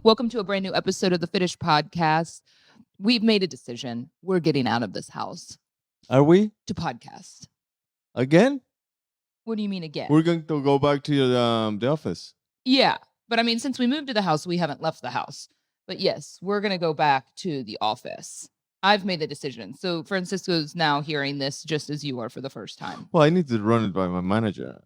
Welcome to a brand new episode of the Fitish podcast. We've made a decision. We're getting out of this house Are we? to podcast. Again? What do you mean again? We're going to go back to the office. Yeah, but I mean, since we moved to the house, we haven't left the house. But yes, we're going to go back to the office. I've made the decision. So Francisco's now hearing this just as you are for the first time. Well, I need to run it by my manager.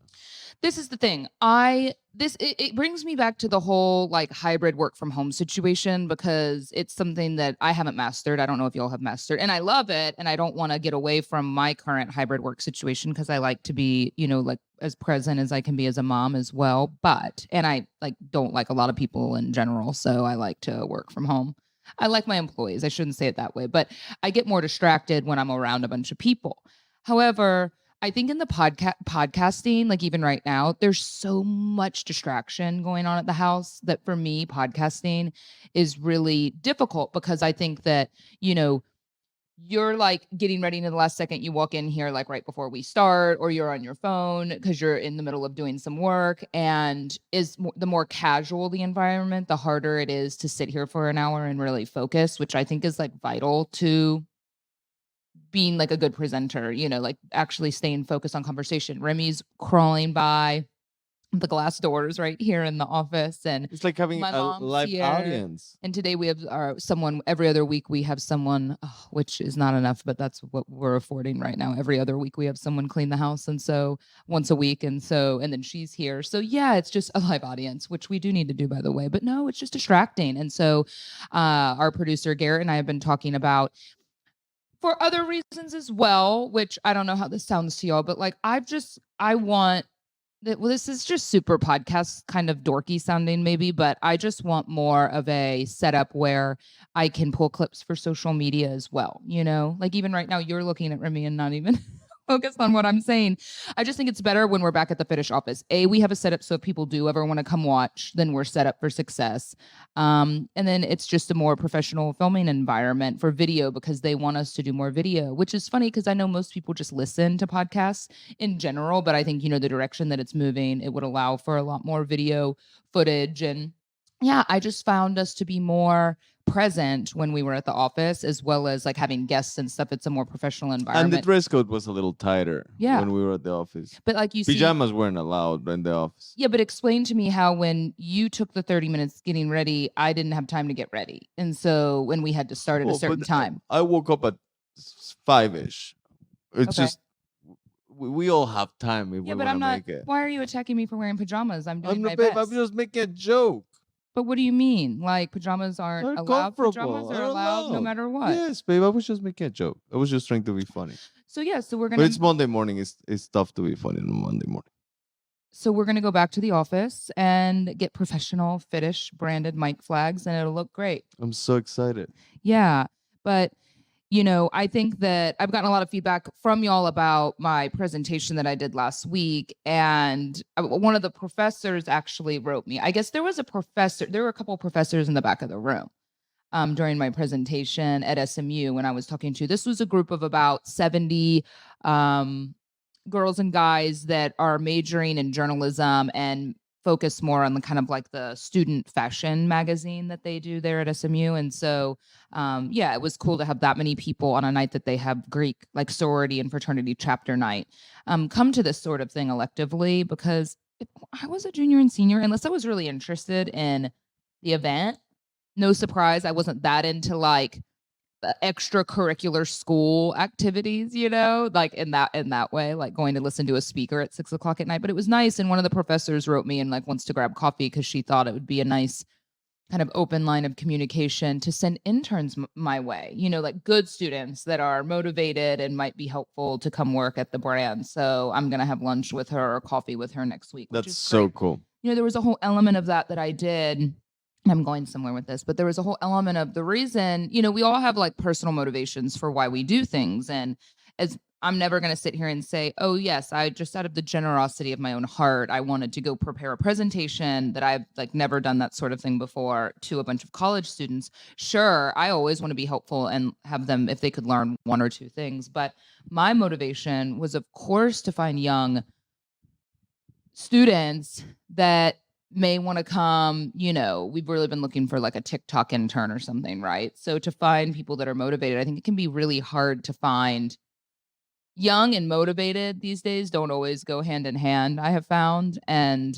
This is the thing. It brings me back to the whole like hybrid work from home situation because it's something that I haven't mastered. I don't know if y'all have mastered, and I love it. And I don't want to get away from my current hybrid work situation because I like to be, like as present as I can be as a mom as well. And I don't like a lot of people in general, so I like to work from home. I like my employees. I shouldn't say it that way, but I get more distracted when I'm around a bunch of people. However, I think in the podcasting, like even right now, there's so much distraction going on at the house that for me, podcasting is really difficult because I think that, you're like getting ready in the last second. You walk in here like right before we start, or you're on your phone because you're in the middle of doing some work. And the more casual the environment, the harder it is to sit here for an hour and really focus, which I think is like vital to being like a good presenter, like actually staying focused on conversation. Remy's crawling by the glass doors right here in the office, and it's like having a live audience. And today we have someone. Every other week we have someone, which is not enough, but that's what we're affording right now. Every other week we have someone clean the house, and so once a week, and then she's here. So yeah, it's just a live audience, which we do need to do, by the way. But no, it's just distracting. And so our producer Garrett and I have been talking about, for other reasons as well, which I don't know how this sounds to y'all, but like I want that. Well, this is just super podcast kind of dorky sounding maybe, but I just want more of a setup where I can pull clips for social media as well. Like even right now you're looking at Remy and not even focused on what I'm saying. I just think it's better when we're back at the Fitish office. We have a setup so if people do ever want to come watch, then we're set up for success. And then it's just a more professional filming environment for video because they want us to do more video, which is funny because I know most people just listen to podcasts in general, but I think, the direction that it's moving, it would allow for a lot more video footage. And yeah, I just found us to be more present when we were at the office, as well as like having guests and stuff. It's a more professional environment. And the dress code was a little tighter when we were at the office. But like pajamas weren't allowed in the office. Yeah, but explain to me how when you took the 30 minutes getting ready, I didn't have time to get ready. And so when we had to start at a certain time. I woke up at 5-ish. It's just we all have time if we want to make it. Why are you attacking me for wearing pajamas? I'm doing my best. I'm just making a joke. But what do you mean? Like pajamas aren't allowed? Pajamas are allowed no matter what. Yes, babe. I was just making a joke. I was just trying to be funny. So yeah, so we're gonna. But it's Monday morning. It's tough to be funny on Monday morning. So we're gonna go back to the office and get professional Fitish branded mic flags, and it'll look great. I'm so excited. Yeah, but I think that I've gotten a lot of feedback from y'all about my presentation that I did last week. And one of the professors actually wrote me. I guess there were a couple of professors in the back of the room during my presentation at SMU when I was talking to. This was a group of about 70 girls and guys that are majoring in journalism and focus more on the kind of like the student fashion magazine that they do there at SMU. And so, it was cool to have that many people on a night that they have Greek, like sorority and fraternity chapter night, come to this sort of thing electively, because if I was a junior and senior, unless I was really interested in the event, no surprise, I wasn't that into like the extracurricular school activities, like in that way, like going to listen to a speaker at 6:00 at night. But it was nice. And one of the professors wrote me and like wants to grab coffee because she thought it would be a nice kind of open line of communication to send interns my way, like good students that are motivated and might be helpful to come work at the brand. So I'm going to have lunch with her or coffee with her next week. That's so cool. There was a whole element of that I did. I'm going somewhere with this, but there was a whole element of the reason, we all have like personal motivations for why we do things. And as I'm never going to sit here and say, oh yes, I just out of the generosity of my own heart, I wanted to go prepare a presentation that I've like never done that sort of thing before to a bunch of college students. Sure, I always want to be helpful and have them, if they could learn one or two things. But my motivation was, of course, to find young students that may want to come, we've really been looking for like a TikTok intern or something, right? So to find people that are motivated, I think it can be really hard to find. Young and motivated these days don't always go hand in hand, I have found, and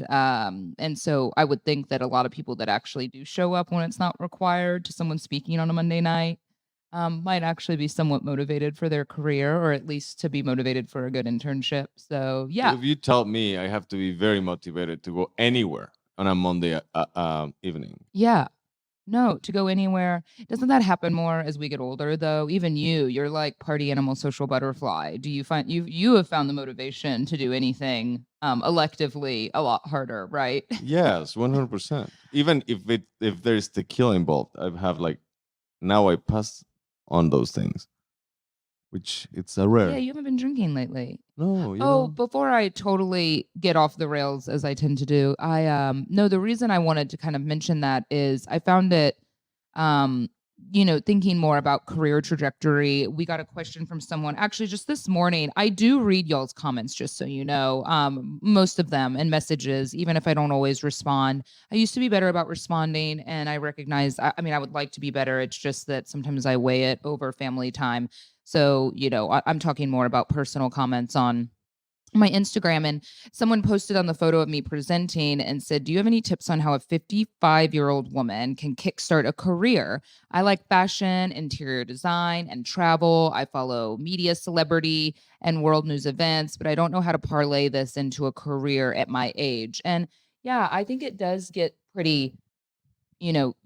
so I would think that a lot of people that actually do show up when it's not required to someone speaking on a Monday night, might actually be somewhat motivated for their career, or at least to be motivated for a good internship. So, So yeah. if you tell me I have to be very motivated to go anywhere on a Monday evening. Yeah. No, to go anywhere. Doesn't that happen more as we get older, though? Even you're like party animal, social butterfly. Do you find you have found the motivation to do anything, electively a lot harder, right? Yes, 100%. Even if there's tequila involved, I have like now I pass on those things, which it's a Yeah, rare. you haven't been drinking lately. No, Oh, before I totally get off the rails as I tend to do, no, the reason I wanted to kind of mention that is I found it um thinking more about career trajectory. We got a question from someone actually just this morning. I do read y'all's comments, just so you know, most of them, and messages, even if I don't always respond. I used to be better about responding, and I recognize, I mean, I would like to be better. It's just that sometimes I weigh it over family time. So, I'm talking more about personal comments on my Instagram, and someone posted on the photo of me presenting and said, "Do you have any tips on how a 55-year-old woman can kickstart a career? I like fashion, interior design, and travel. I follow media, celebrity, and world news events, but I don't know how to parlay this into a career at my age." And yeah, I think it does get pretty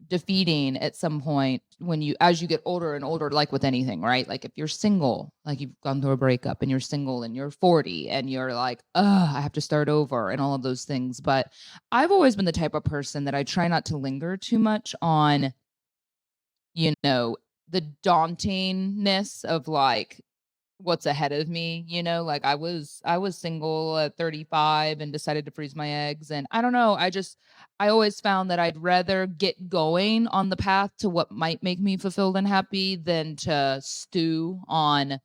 defeating at some point when as you get older and older, like with anything, right? Like if you're single, like you've gone through a breakup and you're single and you're 40 and you're like, I have to start over and all of those things. But I've always been the type of person that I try not to linger too much on, you know, the dauntingness of like what's ahead of me, like I was single at 35 and decided to freeze my eggs, and I don't know, I always found that I'd rather get going on the path to what might make me fulfilled and happy than to stew on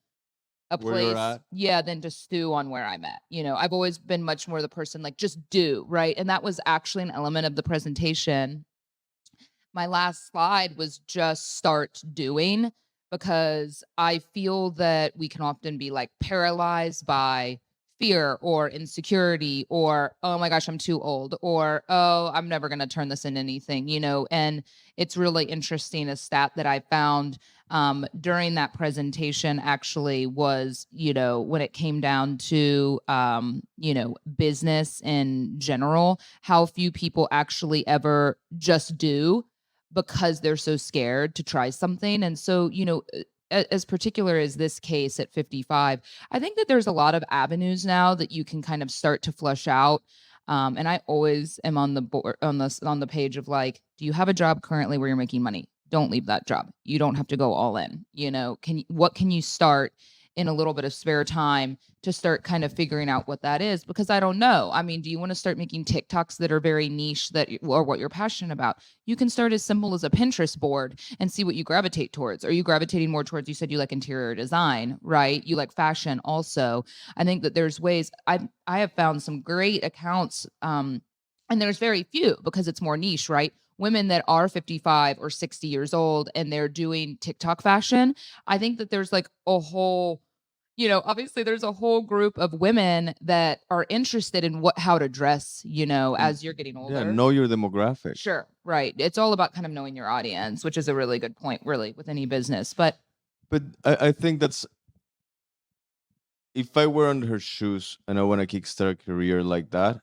a where you're place, at. yeah, than to stew on where I'm at. I've always been much more the person like just do, right? And that was actually an element of the presentation. My last slide was just start doing, because I feel that we can often be like paralyzed by fear or insecurity or, oh my gosh, I'm too old, or, oh, I'm never going to turn this into anything, and it's really interesting. A stat that I found during that presentation actually was, when it came down to, business in general, how few people actually ever just do because they're so scared to try something. And so, as particular as this case at 55, I think that there's a lot of avenues now that you can kind of start to flush out. And I always am on the board on the page of like, do you have a job currently where you're making money? Don't leave that job. You don't have to go all in. What can you start in a little bit of spare time to start kind of figuring out what that is? Because I don't know. I mean, do you want to start making TikToks that are very niche or what you're passionate about? You can start as simple as a Pinterest board and see what you gravitate towards. Are you gravitating more towards, you said you like interior design, right? You like fashion also. I think that there's ways. I have found some great accounts, and there's very few because it's more niche, right? Women that are 55 or 60 years old and they're doing TikTok fashion. I think that there's like a whole, obviously there's a whole group of women that are interested in how to dress, as you're getting Yeah, older. know your demographic. Sure, right. It's all about kind of knowing your audience, which is a really good point, really, with any business. But But I think that's if I were on her shoes and I want to kickstart a career like that,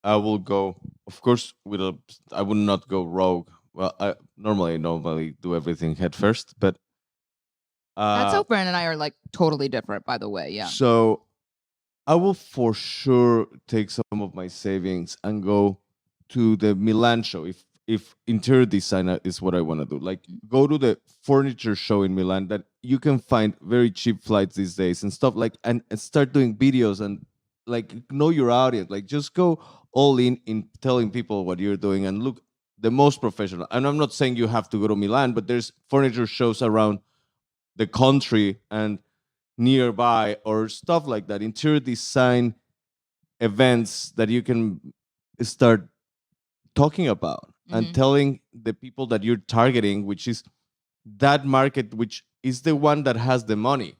I will go. Of course, I would not go rogue. Well, I normally do everything head first, but that's how uh, Fran and I are like totally different, by the way. Yeah. so I will for sure take some of my savings and go to the Milan show if interior design is what I want to do. Like go to the furniture show in Milan that you can find very cheap flights these days and stuff like and start doing videos and like know your audience. Like just go all in telling people what you're doing and look the most professional. And I'm not saying you have to go to Milan, but there's furniture shows around the country and nearby or stuff like that, interior design events that you can start talking about and telling the people that you're targeting, which is that market, which is the one that has the money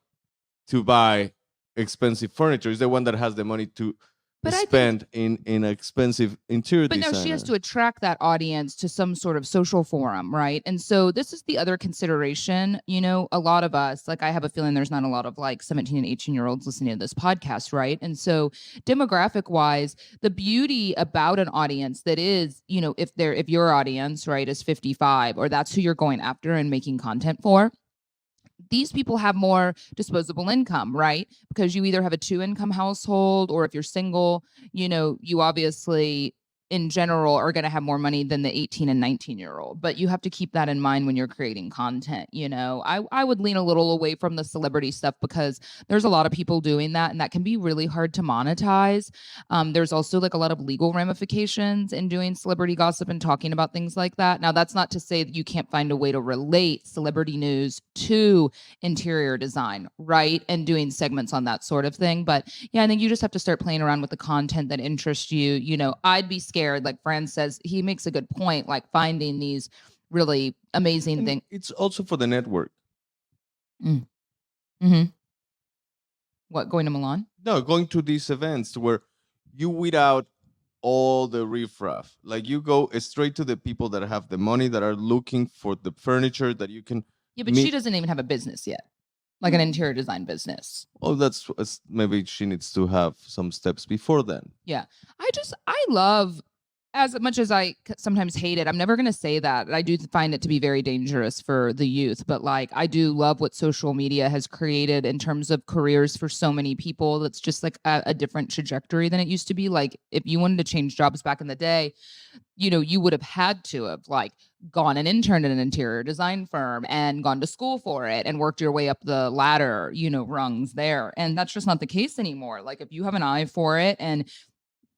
to buy expensive furniture, is the one that has the money to But I think, spend in expensive interior but no, she has designer. to attract that audience to some sort of social forum, right? And so this is the other consideration. You know, a lot of us, like I have a feeling there's not a lot of like 17 and 18-year-olds listening to this podcast, right? And so demographic wise, the beauty about an audience that is, you know, if your audience, right, is 55 or that's who you're going after and making content for, these people have more disposable income, right? Because you either have a 2 income household, or if you're single, you know, you obviously in general are going to have more money than the 18 and 19-year-old. But you have to keep that in mind when you're creating content. You know, I would lean a little away from the celebrity stuff because there's a lot of people doing that and that can be really hard to monetize. There's also like a lot of legal ramifications in doing celebrity gossip and talking about things like that. Now, that's not to say that you can't find a way to relate celebrity news to interior design, right? And doing segments on that sort of thing. But yeah, I think you just have to start playing around with the content that interests you. You know, I'd be scared, like Fran says, he makes a good point, like finding these really amazing things. It's also for the network. What, going to Milan? No, going to these events where you weed out all the riffraff. Like you go straight to the people that have the money, that are looking for the furniture that you can. Yeah, but she doesn't even have a business yet, like an interior design business. Oh, that's maybe she needs to have some steps before then. Yeah. I love, as much as I sometimes hate it, I'm never going to say that. I do find it to be very dangerous for the youth, but like I do love what social media has created in terms of careers for so many people. That's just like a different trajectory than it used to be. Like if you wanted to change jobs back in the day, you know, you would have had to have like gone and interned in an interior design firm and gone to school for it and worked your way up the ladder, you know, rungs there. And that's just not the case anymore. Like if you have an eye for it, and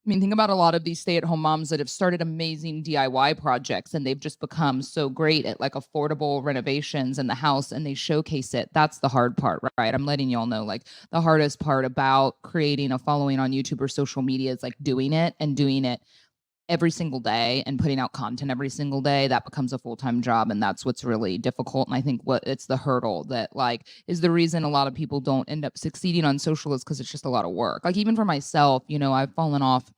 I mean, think about a lot of these stay-at-home moms that have started amazing DIY projects and they've just become so great at like affordable renovations in the house and they showcase it. That's the hard part, right? I'm letting y'all know, like the hardest part about creating a following on YouTube or social media is like doing it and doing it every single day and putting out content every single day. That becomes a full-time job, and that's what's really difficult. And I think what it's the hurdle that like is the reason a lot of people don't end up succeeding on social, is because it's just a lot of work. Like even for myself, you know, I've fallen off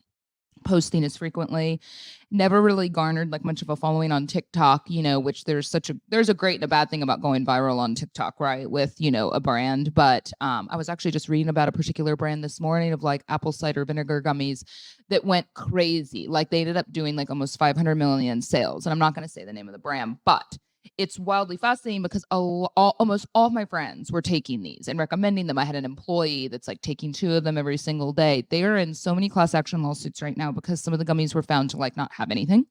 posting as frequently, never really garnered like much of a following on TikTok, you know, which there's a great and a bad thing about going viral on TikTok, right? With, you know, a brand. But I was actually just reading about a particular brand this morning of like apple cider vinegar gummies that went crazy. Like they ended up doing like almost 500 million sales. And I'm not going to say the name of the brand, but it's wildly fascinating because almost all of my friends were taking these and recommending them. I had an employee that's like taking 2 of them every single day. They are in so many class action lawsuits right now because some of the gummies were found to like not have anything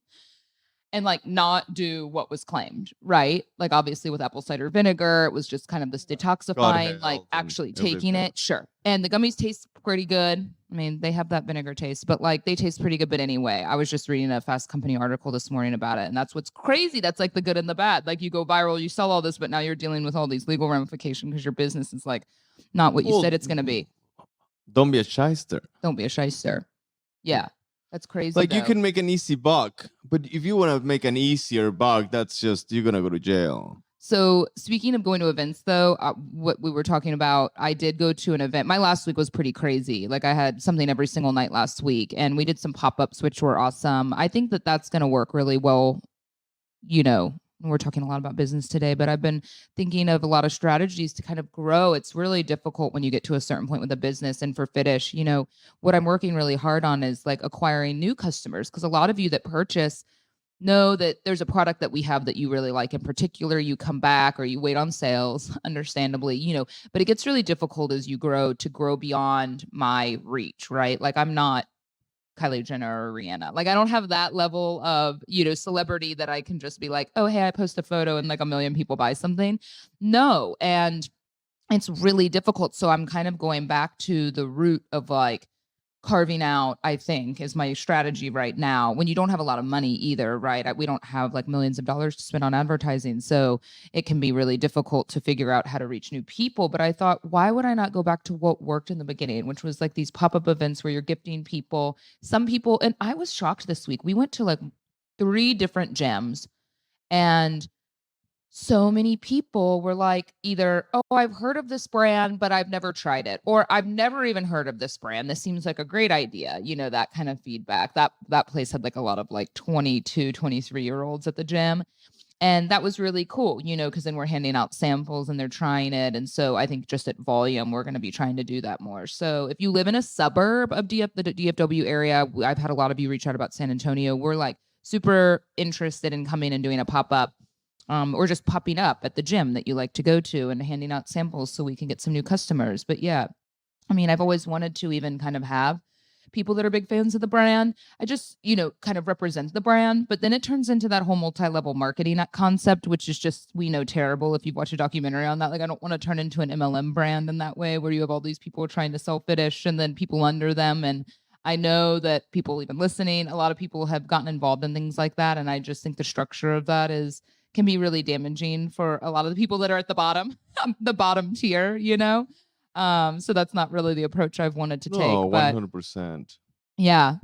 and like not do what was claimed, right? Like obviously with apple cider vinegar, it was just kind of this detoxifying, like actually taking it, sure. And the gummies taste pretty good. I mean, they have that vinegar taste, but like they taste pretty good. But anyway, I was just reading a Fast Company article this morning about it. And that's what's crazy. That's like the good and the bad. Like you go viral, you sell all this, but now you're dealing with all these legal ramifications because your business is like not what you said it's going to be. Don't be a shyster. Don't be a shyster. Yeah. That's crazy. Like you can make an easy buck, but if you want to make an easier buck, that's just, you're going to go to jail. So speaking of going to events, though, what we were talking about, I did go to an event. My last week was pretty crazy. Like I had something every single night last week, and we did some pop-ups, which were awesome. I think that that's going to work really well. You know, we're talking a lot about business today, but I've been thinking of a lot of strategies to kind of grow. It's really difficult when you get to a certain point with a business. And for Fitish, you know, what I'm working really hard on is like acquiring new customers, because a lot of you that purchase know that there's a product that we have that you really like in particular. You come back or you wait on sales, understandably, you know, but it gets really difficult as you grow to grow beyond my reach, right? Like I'm not Kylie Jenner or Rihanna. Like I don't have that level of, you know, celebrity that I can just be like, oh, hey, I post a photo and like a million people buy something. No. And it's really difficult. So I'm kind of going back to the root of like carving out, I think, is my strategy right now, when you don't have a lot of money either, right? We don't have like millions of dollars to spend on advertising. So it can be really difficult to figure out how to reach new people. But I thought, why would I not go back to what worked in the beginning, which was like these pop-up events where you're gifting people, some people, and I was shocked this week. We went to like 3 different gyms, and so many people were like either, "Oh, I've heard of this brand, but I've never tried it," or "I've never even heard of this brand. This seems like a great idea." That kind of feedback. That place had like a lot of like 22, 23-year-olds at the gym. And that was really cool, because then we're handing out samples and they're trying it. And so I think just at volume, we're going to be trying to do that more. So if you live in a suburb of the DFW area, I've had a lot of you reach out about San Antonio. We're like super interested in coming and doing a pop up, or just popping up at the gym that you like to go to and handing out samples so we can get some new customers. But yeah, I mean, I've always wanted to even kind of have people that are big fans of the brand. I just, kind of represent the brand, but then it turns into that whole multi-level marketing concept, which is just, we know, terrible if you've watched a documentary on that. Like, I don't want to turn into an MLM brand in that way where you have all these people trying to sell Fitish and then people under them. And I know that people even listening, a lot of people have gotten involved in things like that. And I just think the structure of that can be really damaging for a lot of the people that are at the bottom, the bottom tier, so that's not really the approach I've wanted to take. No, But 100%. yeah,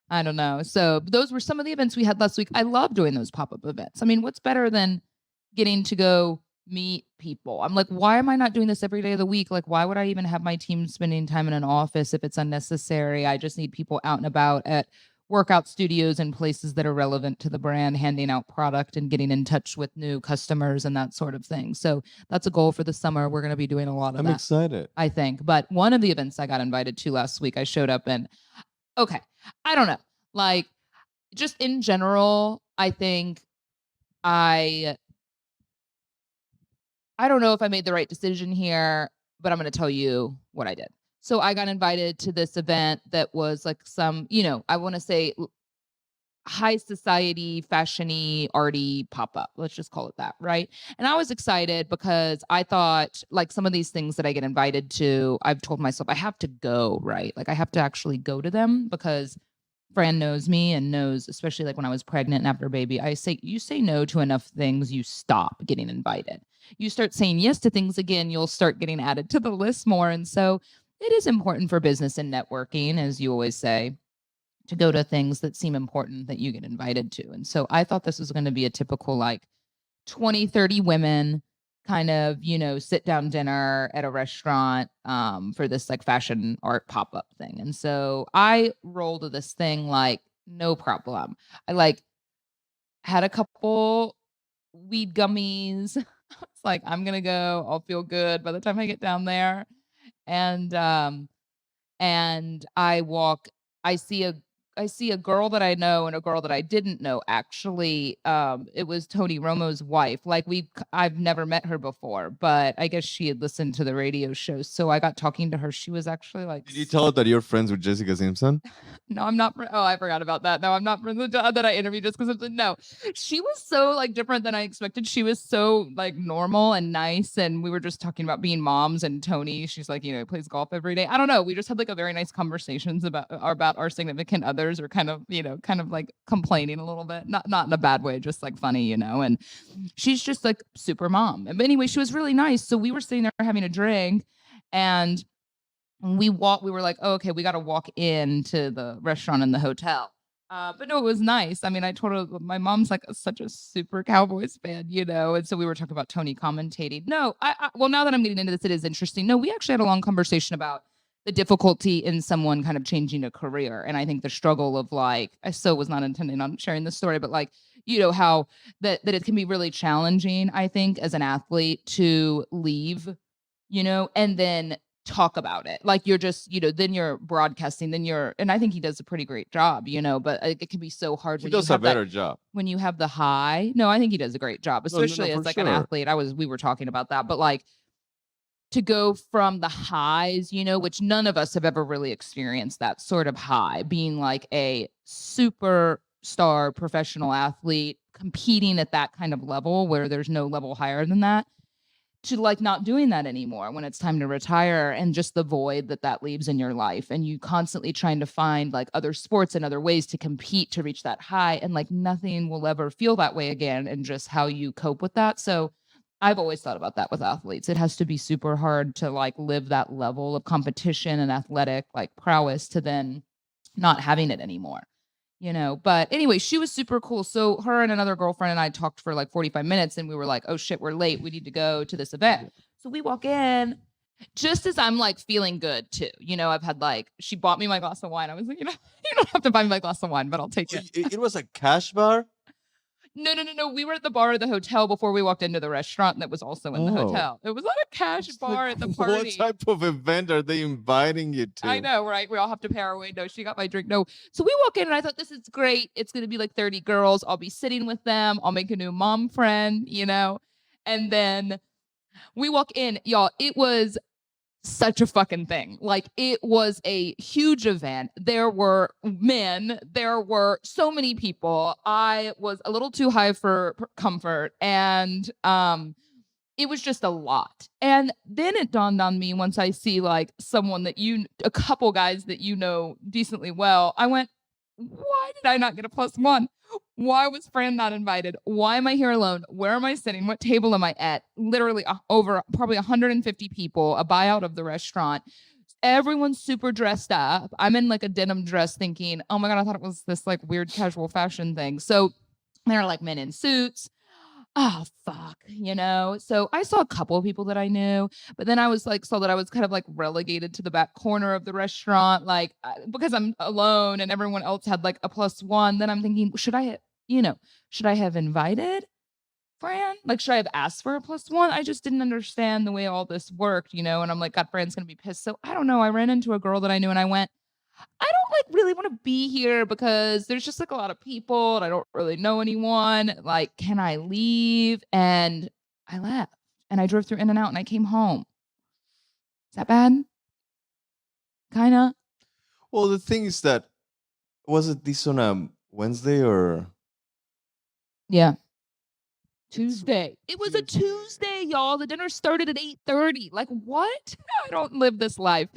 I don't know. So those were some of the events we had last week. I love doing those pop-up events. I mean, what's better than getting to go meet people? I'm like, why am I not doing this every day of the week? Like, why would I even have my team spending time in an office if it's unnecessary? I just need people out and about at workout studios and places that are relevant to the brand, handing out product and getting in touch with new customers and that sort of thing. So that's a goal for the summer. We're going to be doing a lot of I'm that, excited. I think. But one of the events I got invited to last week, I showed up and, okay, I don't know. Like, just in general, I think I don't know if I made the right decision here, but I'm going to tell you what I did. So I got invited to this event that was like some, I want to say high society, fashion-y, arty pop-up. Let's just call it that, right? And I was excited because I thought, like, some of these things that I get invited to, I've told myself I have to go, right? Like, I have to actually go to them because Fran knows me and knows, especially like when I was pregnant and after a baby, you say no to enough things, you stop getting invited. You start saying yes to things again, you'll start getting added to the list more. And so it is important for business and networking, as you always say, to go to things that seem important that you get invited to. And so I thought this was going to be a typical like 20, 30 women kind of, sit down dinner at a restaurant for this like fashion art pop-up thing. And so I rolled to this thing like no problem. I like had a couple weed gummies. It's like, I'm gonna go, I'll feel good by the time I get down there. And I see a girl that I know and a girl that I didn't know, actually. It was Tony Romo's wife. Like, I've never met her before, but I guess she had listened to the radio show. So I got talking to her. She was actually like, Did you tell her that you're friends with Jessica Simpson? no, I'm not. Oh, I forgot about that. No, I'm not friends with that I interviewed just because no, she was so like different than I expected. She was so like normal and nice. And we were just talking about being moms, and Tony, she's like, plays golf every day. I don't know. We just had like a very nice conversations about our significant others, or kind of like complaining a little bit, not in a bad way, just like funny, and she's just like super mom. But anyway, she was really nice. So we were sitting there having a drink, and we were like, oh, okay, we got to walk into the restaurant in the hotel. But no, it was nice. I mean, I told her my mom's like such a super Cowboys fan, and so we were talking about Tony commentating. No, well, now that I'm getting into this, it is interesting. No, we actually had a long conversation about the difficulty in someone kind of changing a career. And I think the struggle of like, I so was not intending on sharing this story, but like, how that it can be really challenging, I think, as an athlete to leave, and then talk about it. Like, you're just, then you're broadcasting, and I think he does a pretty great job, but it can be so hard He when you does a have better job. when you have the high. No, I think he does a great job, especially no, as for like an sure. athlete. We were talking about that, but like to go from the highs, which none of us have ever really experienced that sort of high, being like a superstar professional athlete competing at that kind of level where there's no level higher than that, to like not doing that anymore when it's time to retire, and just the void that leaves in your life, and you constantly trying to find like other sports and other ways to compete to reach that high, and like nothing will ever feel that way again, and just how you cope with that. So I've always thought about that with athletes. It has to be super hard to like live that level of competition and athletic like prowess to then not having it anymore, But anyway, she was super cool. So her and another girlfriend and I talked for like 45 minutes and we were like, oh shit, we're late. We need to go to this event. So we walk in just as I'm like feeling good too. I've had she bought me my glass of wine. I was like, you don't have to buy me my glass of wine, but I'll take it. It was a cash bar? No. We were at the bar of the hotel before we walked into the restaurant that was also in the hotel. It was not a cash bar at the party. What type of event are they inviting you to? I know, right? We all have to pay our way. No, she got my drink. No. So we walk in and I thought, this is great. It's going to be like 30 girls. I'll be sitting with them. I'll make a new mom friend, And then we walk in, y'all. It was such a fucking thing. It was a huge event. There were men. There were so many people. I was a little too high for comfort. And it was just a lot. And then it dawned on me once I see someone that a couple guys that decently well, I went, why did I not get a +1? Why was Fran not invited? Why am I here alone? Where am I sitting? What table am I at? Literally over probably 150 people, a buyout of the restaurant. Everyone's super dressed up. I'm in a denim dress thinking, oh my God, I thought it was this weird casual fashion thing. So there are men in suits. Oh, fuck, So I saw a couple of people that I knew, but then I was saw that I was kind of relegated to the back corner of the restaurant, because I'm alone and everyone else had a +1. Then I'm thinking, should I have invited Fran? Should I have asked for a +1? I just didn't understand the way all this worked, and I'm God, Fran's going to be pissed. So I don't know. I ran into a girl that I knew and I went, I don't really want to be here because there's just a lot of people and I don't really know anyone. Can I leave? And I left and I drove through In-N-Out and I came home. Is that bad? Kinda. Well, the thing is that, was it this on a Wednesday or? Yeah. Tuesday. It was a Tuesday, y'all. The dinner started at 8:30. What? I don't live this life.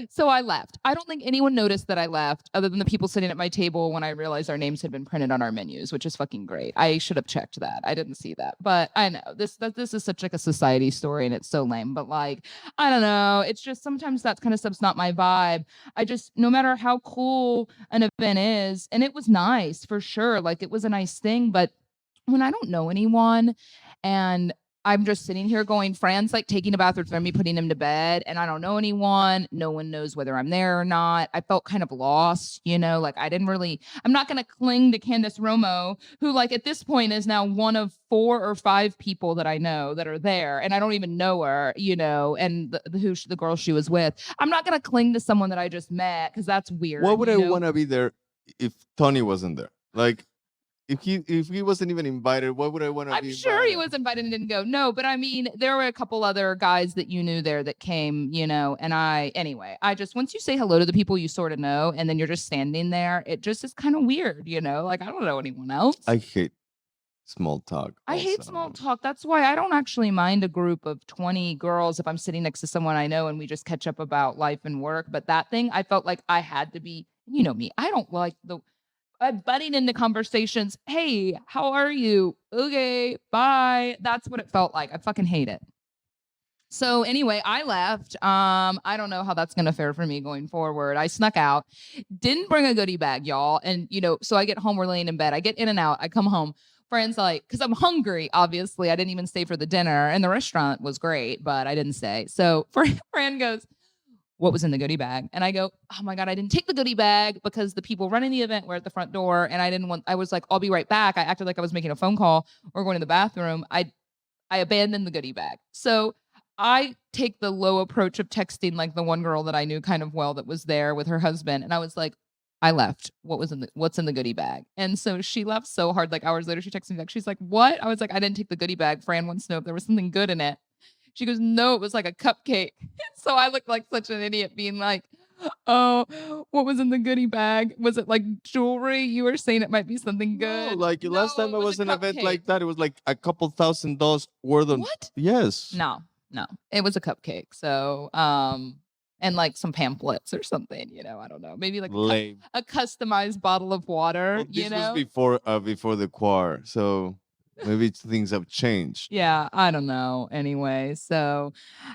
So I left. I don't think anyone noticed that I left other than the people sitting at my table when I realized our names had been printed on our menus, which is fucking great. I should have checked that. I didn't see that. But I know this is such a society story and it's so lame. But I don't know. It's just sometimes that kind of stuff's not my vibe. No matter how cool an event is, and it was nice for sure. It was a nice thing, but when I don't know anyone and I'm just sitting here going, Fran's taking a bath for me, putting him to bed, and I don't know anyone. No one knows whether I'm there or not. I felt kind of lost, I'm not going to cling to Candace Romo, who at this point is now one of 4 or 5 people that I know that are there, and I don't even know her, and the girl she was with. I'm not going to cling to someone that I just met because that's weird. Why would I want to be there if Tony wasn't there? If he wasn't even invited, why would I want to be? I'm sure he was invited and didn't go. No, but I mean, there were a couple other guys that you knew there that came, and I just, once you say hello to the people you sort of know, and then you're just standing there, it just is kind of weird, I don't know anyone else. I hate small talk. I hate small talk. That's why I don't actually mind a group of 20 girls if I'm sitting next to someone I know and we just catch up about life and work. But that thing, I felt like I had to be, me, I don't like butting into conversations. Hey, how are you? Okay, bye. That's what it felt like. I fucking hate it. So anyway, I left. I don't know how that's going to fare for me going forward. I snuck out, didn't bring a goodie bag, y'all. And, so I get home, we're laying in bed. I get In-N-Out. I come home. Friends because I'm hungry, obviously. I didn't even stay for the dinner. And the restaurant was great, but I didn't stay. So Fran goes, what was in the goodie bag? And I go, oh my God, I didn't take the goodie bag because the people running the event were at the front door. And I was like, I'll be right back. I acted like I was making a phone call or going to the bathroom. I abandoned the goodie bag. So I take the low approach of texting the one girl that I knew kind of well that was there with her husband. And I was like, I left. What's in the goodie bag? And so she left so hard, hours later, she texted me back. She's like, what? I was like, I didn't take the goodie bag. Fran wants to know if there was something good in it. She goes, no, it was a cupcake. So I looked like such an idiot being like, oh, what was in the goodie bag? Was it jewelry? You were saying it might be something good. No, last time I was in an event like that, it was a couple $1,000 worth of. What? Yes. No, it was a cupcake. So, and some pamphlets or something, I don't know. Maybe a customized bottle of water, well, this was before the choir. So maybe things have changed. Yeah, I don't know. Anyway, so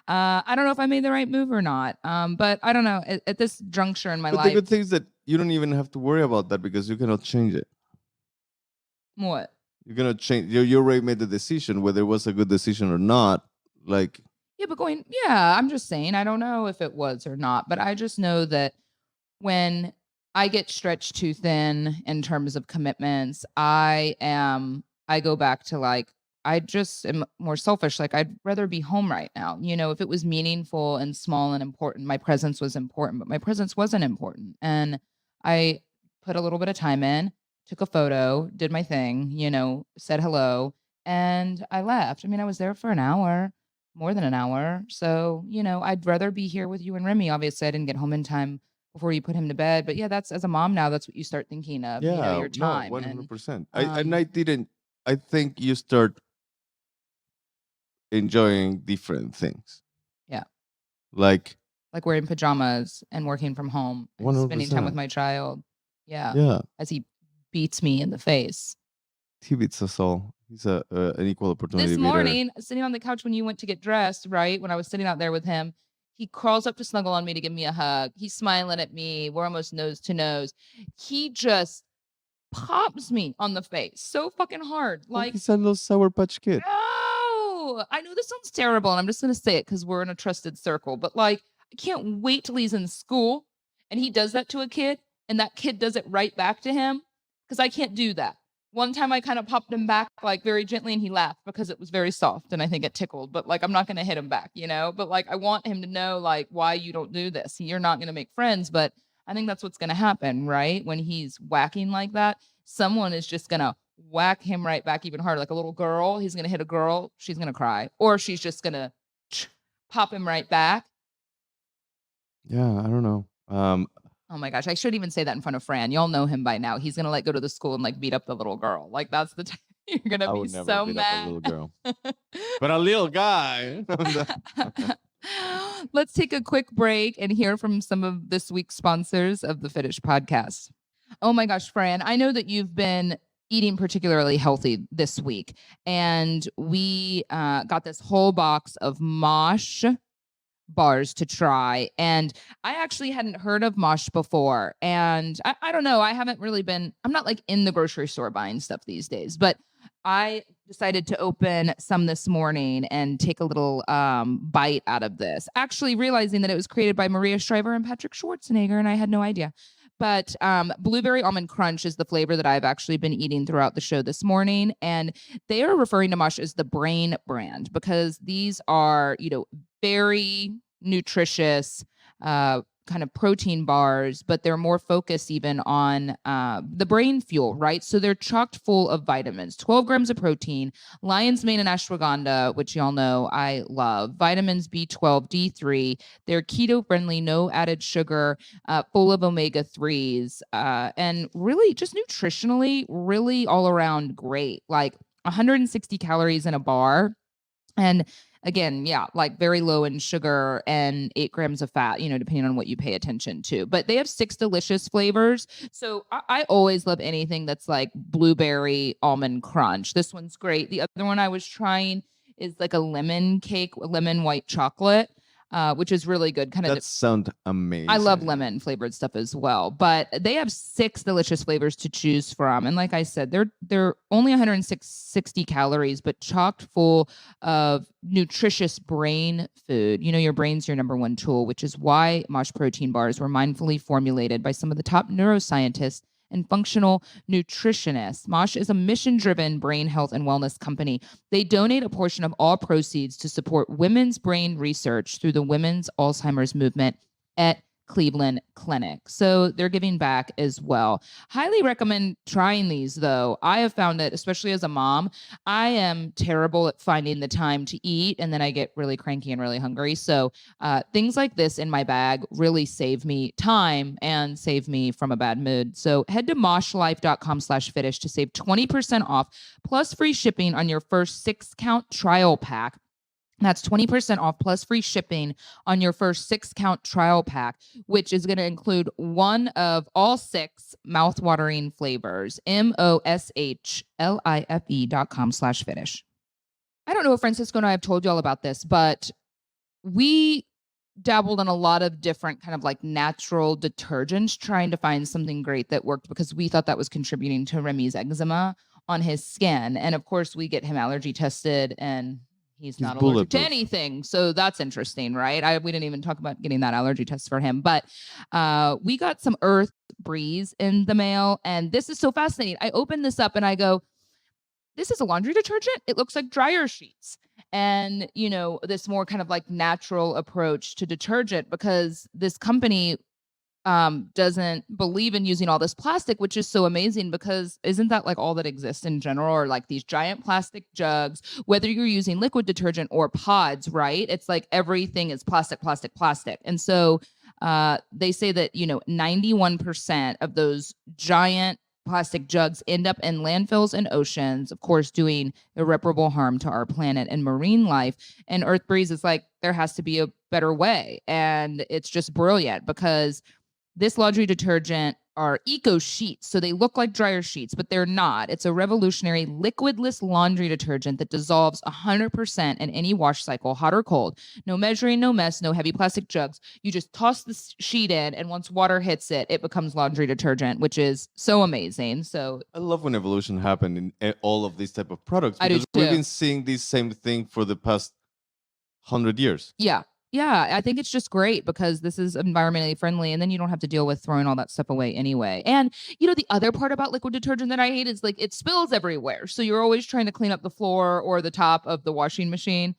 I don't know if I made the right move or not. But I don't know. At this juncture in my life, the good thing is that you don't even have to worry about that because you cannot change it. What? You're gonna change. You already made the decision whether it was a good decision or not. Like, Yeah, but I'm just saying, I don't know if it was or not, but I just know that when I get stretched too thin in terms of commitments, I go back to like, I just am more selfish. Like, I'd rather be home right now. If it was meaningful and small and important, my presence was important, but my presence wasn't important. And I put a little bit of time in, took a photo, did my thing, said hello, and I left. I mean, I was there for an hour, more than an hour. So, I'd rather be here with you and Remy. Obviously, I didn't get home in time before you put him to bed. But yeah, that's as a mom now, that's what you start thinking of, yeah, your no, time. And 100%. um I didn't. I think you start enjoying different things, yeah, like like wearing pajamas and working from home and spending time with 100%. my child. Yeah. Yeah, As he beats me in the face. he beats us all. He's an equal opportunity This beater. morning, sitting on the couch when you went to get dressed, right? When I was sitting out there with him, he crawls up to snuggle on me to give me a hug. He's smiling at me. We're almost nose to nose. He just pops me on the face so fucking hard. Oh, Like, he's a little Sour Patch Kid. no, I know this sounds terrible, and I'm just gonna say it because we're in a trusted circle. But like, I can't wait till he's in school and he does that to a kid, and that kid does it right back to him because I can't do that. One time I kind of popped him back like very gently, and he laughed because it was very soft, and I think it tickled. But like, I'm not gonna hit him back, But like, I want him to know like why you don't do this. You're not gonna make friends, but I think that's what's gonna happen, right? When he's whacking like that, someone is just gonna whack him right back even harder. Like a little girl, he's gonna hit a girl, she's gonna cry, or she's just gonna pop him right back. Yeah, I don't know. Oh my gosh, I shouldn't even say that in front of Fran. Y'all know him by now. He's gonna like go to the school and like beat up the little girl. Like that's the time you're gonna I be would never so beat up a mad. little girl, but a little guy. Let's take a quick break and hear from some of this week's sponsors of the Fitish podcast. Oh my gosh, Fran, I know that you've been eating particularly healthy this week, and we got this whole box of Mosh bars to try. And I actually hadn't heard of Mosh before. And I don't know, I haven't really been, I'm not like in the grocery store buying stuff these days, but I decided to open some this morning and take a little bite out of this, actually realizing that it was created by Maria Shriver and Patrick Schwarzenegger, and I had no idea. But blueberry almond crunch is the flavor that I've actually been eating throughout the show this morning. And they are referring to Mosh as the brain brand because these are, very nutritious, kind of protein bars, but they're more focused even on the brain fuel, right? So they're chocked full of vitamins, 12 grams of protein, lion's mane and ashwagandha, which y'all know I love, vitamins B12, D3. They're keto friendly, no added sugar, full of omega 3s, and really just nutritionally, really all around great. Like 160 calories in a bar. And again, yeah, like very low in sugar and 8 grams of fat, depending on what you pay attention to. But they have 6 delicious flavors. So I always love anything that's like blueberry almond crunch. This one's great. The other one I was trying is like a lemon cake, lemon white chocolate. Which is really good. Kind of That sounds amazing. I love lemon flavored stuff as well, but they have 6 delicious flavors to choose from. And like I said, they're only 160 calories, but chocked full of nutritious brain food. Your brain's your number one tool, which is why Mosh protein bars were mindfully formulated by some of the top neuroscientists and functional nutritionists. Mosh is a mission-driven brain health and wellness company. They donate a portion of all proceeds to support women's brain research through the Women's Alzheimer's Movement at Cleveland Clinic. So they're giving back as well. Highly recommend trying these though. I have found that, especially as a mom, I am terrible at finding the time to eat, and then I get really cranky and really hungry. So things like this in my bag really save me time and save me from a bad mood. So head to moshlife.com/fitish to save 20% off plus free shipping on your first 6-count trial pack. That's 20% off plus free shipping on your first 6-count trial pack, which is going to include one of all 6 mouthwatering flavors. MOSHLIFE.com/fitish. I don't know if Francisco and I have told you all about this, but we dabbled in a lot of different kind of like natural detergents, trying to find something great that worked because we thought that was contributing to Remy's eczema on his skin. And of course, we get him allergy tested and he's He's not allergic to bulletproof. anything. So that's interesting, right? We didn't even talk about getting that allergy test for him. But we got some Earth Breeze in the mail. And this is so fascinating. I opened this up and I go, this is a laundry detergent. It looks like dryer sheets. And, this more kind of like natural approach to detergent because this company doesn't believe in using all this plastic, which is so amazing because isn't that like all that exists in general, or like these giant plastic jugs, whether you're using liquid detergent or pods, right? It's like everything is plastic, plastic, plastic. And so they say that, 91% of those giant plastic jugs end up in landfills and oceans, of course, doing irreparable harm to our planet and marine life. And Earth Breeze is like, there has to be a better way. And it's just brilliant because this laundry detergent are eco sheets. So they look like dryer sheets, but they're not. It's a revolutionary liquidless laundry detergent that dissolves 100% in any wash cycle, hot or cold. No measuring, no mess, no heavy plastic jugs. You just toss the sheet in, and once water hits it, it becomes laundry detergent, which is so amazing. So I love when evolution happened in all of these type of products I do because we've too. been seeing this same thing for the past 100 years. Yeah. Yeah, I think it's just great because this is environmentally friendly and then you don't have to deal with throwing all that stuff away anyway. And the other part about liquid detergent that I hate is like it spills everywhere. So you're always trying to clean up the floor or the top of the washing machine,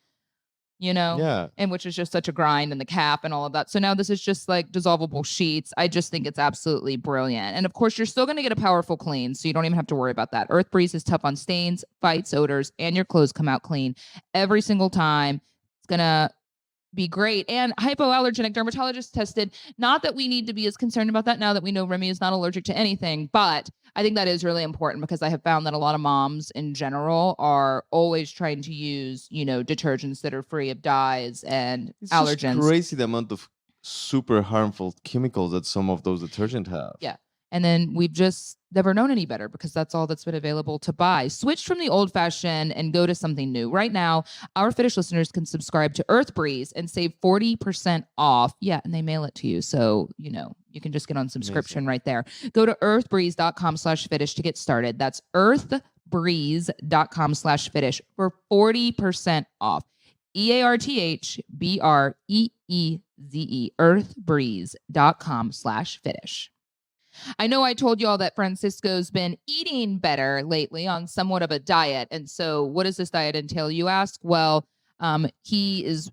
Yeah. and which is just such a grind, and the cap and all of that. So now this is just like dissolvable sheets. I just think it's absolutely brilliant. And of course, you're still going to get a powerful clean, so you don't even have to worry about that. Earth Breeze is tough on stains, fights odors, and your clothes come out clean every single time. It's going to be great. And hypoallergenic dermatologist tested. Not that we need to be as concerned about that now that we know Remy is not allergic to anything, but I think that is really important because I have found that a lot of moms in general are always trying to use, detergents that are free of dyes and It's just allergens. crazy the amount of super harmful chemicals that some of those detergent have. Yeah. And then we've just never known any better because that's all that's been available to buy. Switch from the old fashioned and go to something new. Right now, our Fitish listeners can subscribe to Earth Breeze and save 40% off. Yeah, and they mail it to you. So, you can just get on subscription right there. Go to earthbreeze.com/Fitish to get started. That's earthbreeze.com/Fitish for 40% off. EARTHBREEZE, earthbreeze.com/Fitish. I know I told you all that Francisco's been eating better lately on somewhat of a diet. And so what does this diet entail, you ask? Well, he is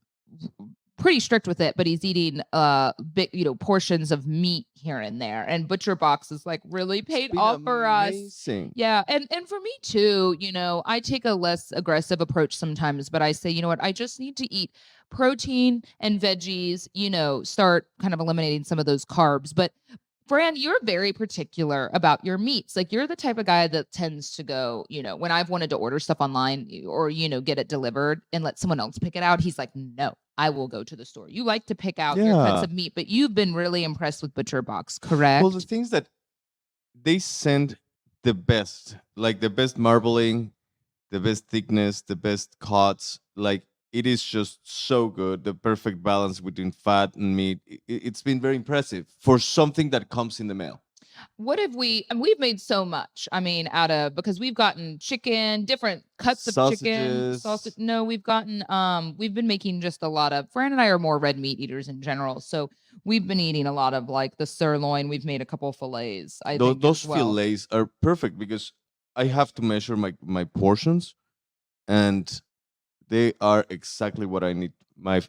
pretty strict with it, but he's eating big, portions of meat here and there. And Butcher Box is like really paid off for us. Amazing. Yeah. And for me too, I take a less aggressive approach sometimes, but I say, you know what, I just need to eat protein and veggies, start kind of eliminating some of those carbs. But Fran, you're very particular about your meats. Like you're the type of guy that tends to go, when I've wanted to order stuff online or, get it delivered and let someone else pick it out, he's like, no, I will go to the store. You like to pick out your cuts Yeah. of meat, but you've been really impressed with Butcher Box, correct? Well, the things that they send the best, like the best marbling, the best thickness, the best cuts, like it is just so good. The perfect balance between fat and meat. It's been very impressive for something that comes in the mail. What have and we've made so much. I mean, because we've gotten chicken, different cuts of chicken, Sausages. sausage. No, we've been making just a lot of, Fran and I are more red meat eaters in general. So we've been eating a lot of like the sirloin. We've made a couple fillets. I think Those as well. fillets are perfect because I have to measure my portions, and they are exactly what I need, my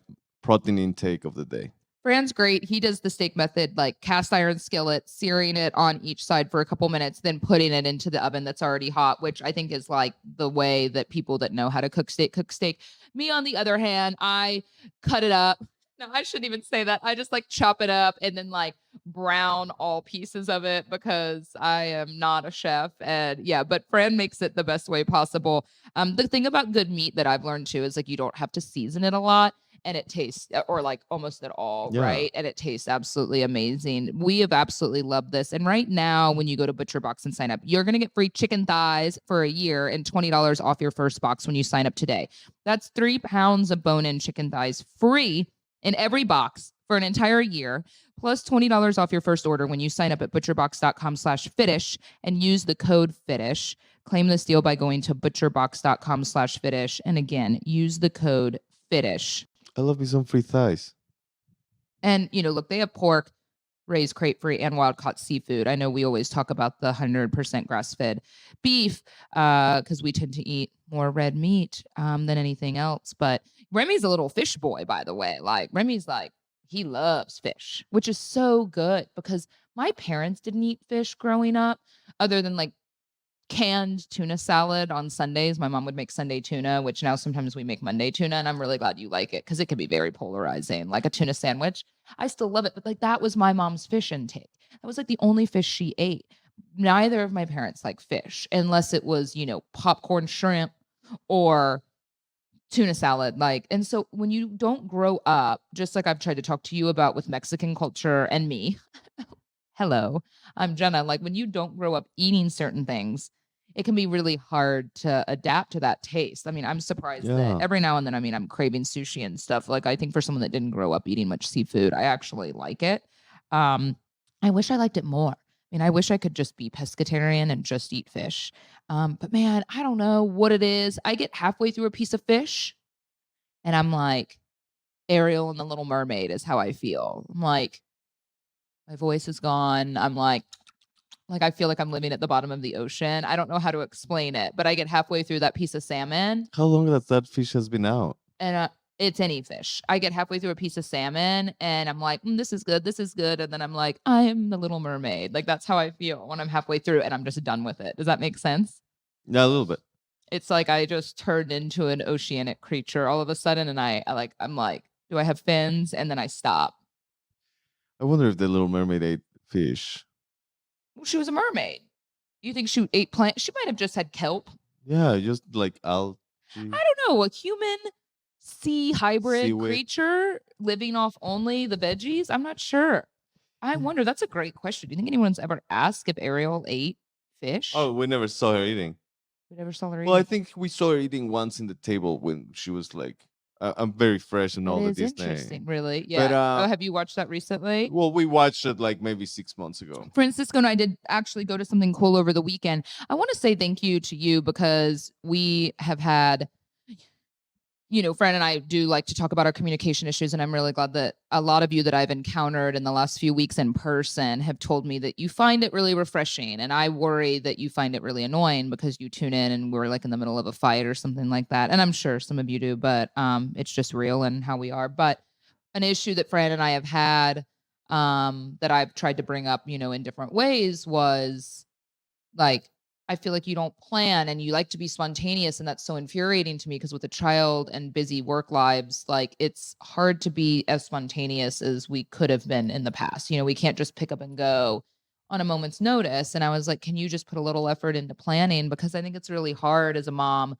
protein intake of the day. Fran's great. He does the steak method, like cast iron skillet, searing it on each side for a couple minutes, then putting it into the oven that's already hot, which I think is like the way that people that know how to cook steak. Me, on the other hand, I cut it up. No, I shouldn't even say that. I just like chop it up and then like brown all pieces of it because I am not a chef. And yeah, but Fran makes it the best way possible. The thing about good meat that I've learned too is like you don't have to season it a lot and it tastes, or like almost at all, Yeah. right? And it tastes absolutely amazing. We have absolutely loved this. And right now, when you go to Butcher Box and sign up, you're going to get free chicken thighs for a year and $20 off your first box when you sign up today. That's 3 pounds of bone-in chicken thighs free in every box for an entire year, plus $20 off your first order when you sign up at butcherbox.com/Fitish and use the code Fitish. Claim this deal by going to butcherbox.com/Fitish. And again, use the code Fitish. I love me some free thighs. And, look, they have pork, raised crate-free, and wild-caught seafood. I know we always talk about the 100% grass-fed beef because we tend to eat more red meat than anything else. But Remy's a little fish boy, by the way. Like, Remy's like, he loves fish, which is so good because my parents didn't eat fish growing up other than like canned tuna salad on Sundays. My mom would make Sunday tuna, which now sometimes we make Monday tuna, and I'm really glad you like it because it can be very polarizing. Like a tuna sandwich, I still love it, but like that was my mom's fish intake. That was like the only fish she ate. Neither of my parents like fish unless it was, popcorn shrimp or tuna salad. Like, and so when you don't grow up, just like I've tried to talk to you about with Mexican culture and me, hello, I'm Jenna. Like when you don't grow up eating certain things, it can be really hard to adapt to that taste. I mean, I'm surprised that every now and then, I'm craving sushi and stuff. Like I think for someone that didn't grow up eating much seafood, I actually like it. I wish I liked it more. I mean, I wish I could just be pescatarian and just eat fish. But man, I don't know what it is. I get halfway through a piece of fish and I'm like, Ariel and the Little Mermaid is how I feel. I'm like, my voice is gone. I'm like I feel like I'm living at the bottom of the ocean. I don't know how to explain it, but I get halfway through that piece of salmon. How long that fish has been out? And it's any fish. I get halfway through a piece of salmon and I'm like, this is good. This is good. And then I'm like, I am the Little Mermaid. Like that's how I feel when I'm halfway through and I'm just done with it. Does that make sense? Yeah, a little bit. It's like I just turned into an oceanic creature all of a sudden. And I'm like, do I have fins? And then I stop. I wonder if the Little Mermaid ate fish. Well, she was a mermaid. You think she ate plants? She might have just had kelp. Yeah, just like algae. I don't know. A human sea hybrid creature living off only the veggies? I'm not sure. I wonder. That's a great question. Do you think anyone's ever asked if Ariel ate fish? Oh, we never saw her eating. We never saw her eating? Well, I think we saw her eating once in the table when she was like, I'm very fresh and all the Disney. Interesting, really. Yeah. But, have you watched that recently? Well, we watched it like maybe 6 months ago. Francisco and I did actually go to something cool over the weekend. I want to say thank you to you because we have had, Fran and I do like to talk about our communication issues. And I'm really glad that a lot of you that I've encountered in the last few weeks in person have told me that you find it really refreshing. And I worry that you find it really annoying because you tune in and we're like in the middle of a fight or something like that. And I'm sure some of you do, but it's just real and how we are. But an issue that Fran and I have had that I've tried to bring up, in different ways was like, I feel like you don't plan and you like to be spontaneous. And that's so infuriating to me because with a child and busy work lives, like it's hard to be as spontaneous as we could have been in the past. We can't just pick up and go on a moment's notice. And I was like, can you just put a little effort into planning? Because I think it's really hard as a mom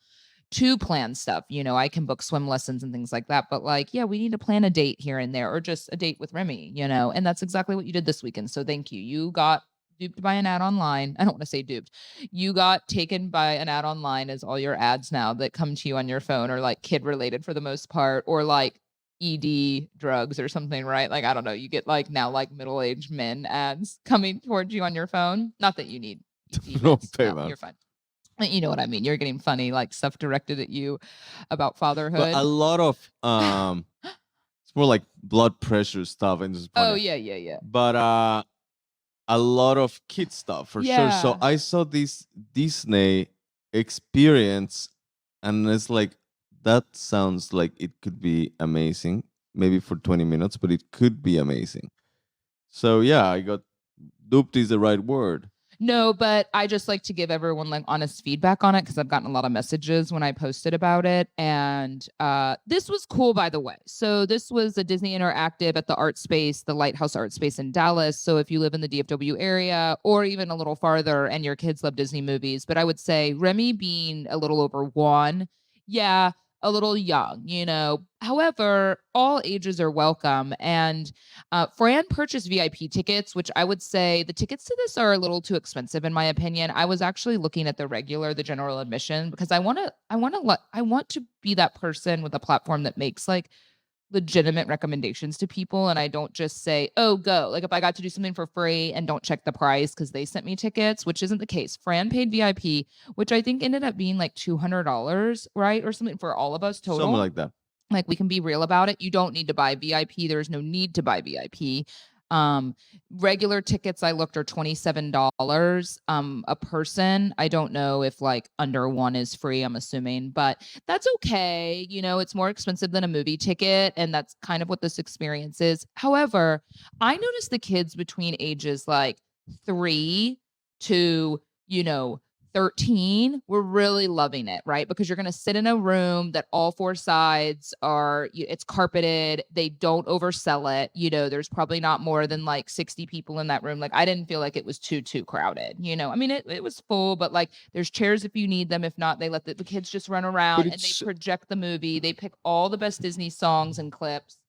to plan stuff. I can book swim lessons and things like that. But like, yeah, we need to plan a date here and there or just a date with Remy, and that's exactly what you did this weekend. So thank you. You got duped by an ad online. I don't want to say duped. You got taken by an ad online as all your ads now that come to you on your phone are like kid related for the most part or like ED drugs or something, right? Like, I don't know. You get like now like middle-aged men ads coming towards you on your phone. Not that you need ED meds. No, you're fine. You know what I mean? You're getting funny like stuff directed at you about fatherhood. But a lot of it's more like blood pressure stuff and just oh yeah. But a lot of kid stuff for sure. So I saw this Disney experience and it's like, that sounds like it could be amazing. Maybe for 20 minutes, but it could be amazing. So yeah, I got duped is the right word. No, but I just like to give everyone like honest feedback on it because I've gotten a lot of messages when I posted about it. And this was cool, by the way. So this was a Disney Interactive at the Art Space, the Lighthouse Art Space in Dallas. So if you live in the DFW area or even a little farther and your kids love Disney movies, but I would say Remy being a little over 1, yeah, a little young, However, all ages are welcome. And Fran purchased VIP tickets, which I would say the tickets to this are a little too expensive, in my opinion. I was actually looking at the general admission, because I want to be that person with a platform that makes like legitimate recommendations to people, and I don't just say, oh, go. Like if I got to do something for free and don't check the price because they sent me tickets, which isn't the case. Fran paid VIP, which I think ended up being like $200, right? Or something for all of us total. Something like that. Like we can be real about it. You don't need to buy VIP. There's no need to buy VIP. Regular tickets I looked are $27 a person. I don't know if like under one is free, I'm assuming, but that's okay. You know, it's more expensive than a movie ticket, and that's kind of what this experience is. However, I noticed the kids between ages like 3 to, 13, we're really loving it, right? Because you're going to sit in a room that all four sides are, it's carpeted. They don't oversell it. There's probably not more than like 60 people in that room. Like I didn't feel like it was too crowded. I mean, it was full, but like there's chairs if you need them. If not, they let the kids just run around and they project the movie. They pick all the best Disney songs and clips.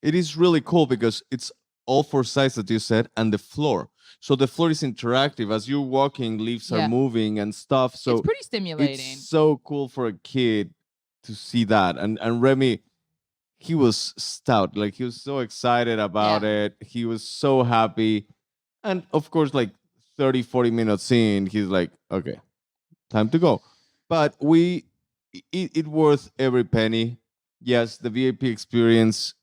It is really cool because it's all four sides that you said and the floor. So the floor is interactive. As you're walking, leaves are moving and stuff. So it's pretty stimulating. It's so cool for a kid to see that. And Remy, he was stout. Like he was so excited about it. He was so happy. And of course, like 30, 40 minutes in, he's like, okay, time to go. But it worth every penny. Yes, the VIP experience,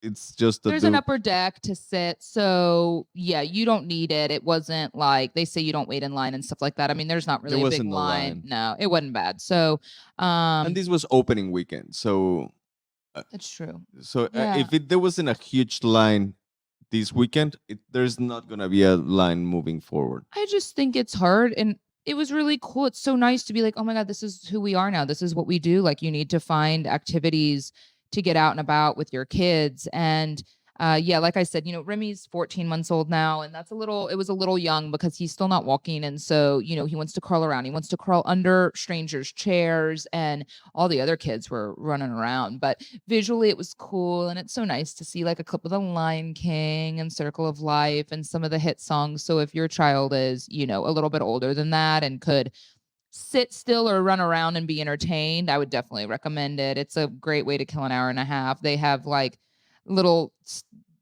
it's just there's an upper deck to sit, so yeah, you don't need it. It wasn't like they say you don't wait in line and stuff like that. I mean, there's not really a big line. No, it wasn't bad. So and this was opening weekend, so that's true. So if there wasn't a huge line this weekend, there's not gonna be a line moving forward. I just think it's hard, and it was really cool. It's so nice to be like, oh my God, this is who we are now. This is what we do. Like you need to find activities to get out and about with your kids. And like I said, Remy's 14 months old now, and it was a little young because he's still not walking. And so, he wants to crawl around. He wants to crawl under strangers' chairs, and all the other kids were running around. But visually it was cool. And it's so nice to see like a clip of The Lion King and Circle of Life and some of the hit songs. So if your child is, a little bit older than that and could sit still or run around and be entertained, I would definitely recommend it. It's a great way to kill an hour and a half. They have like little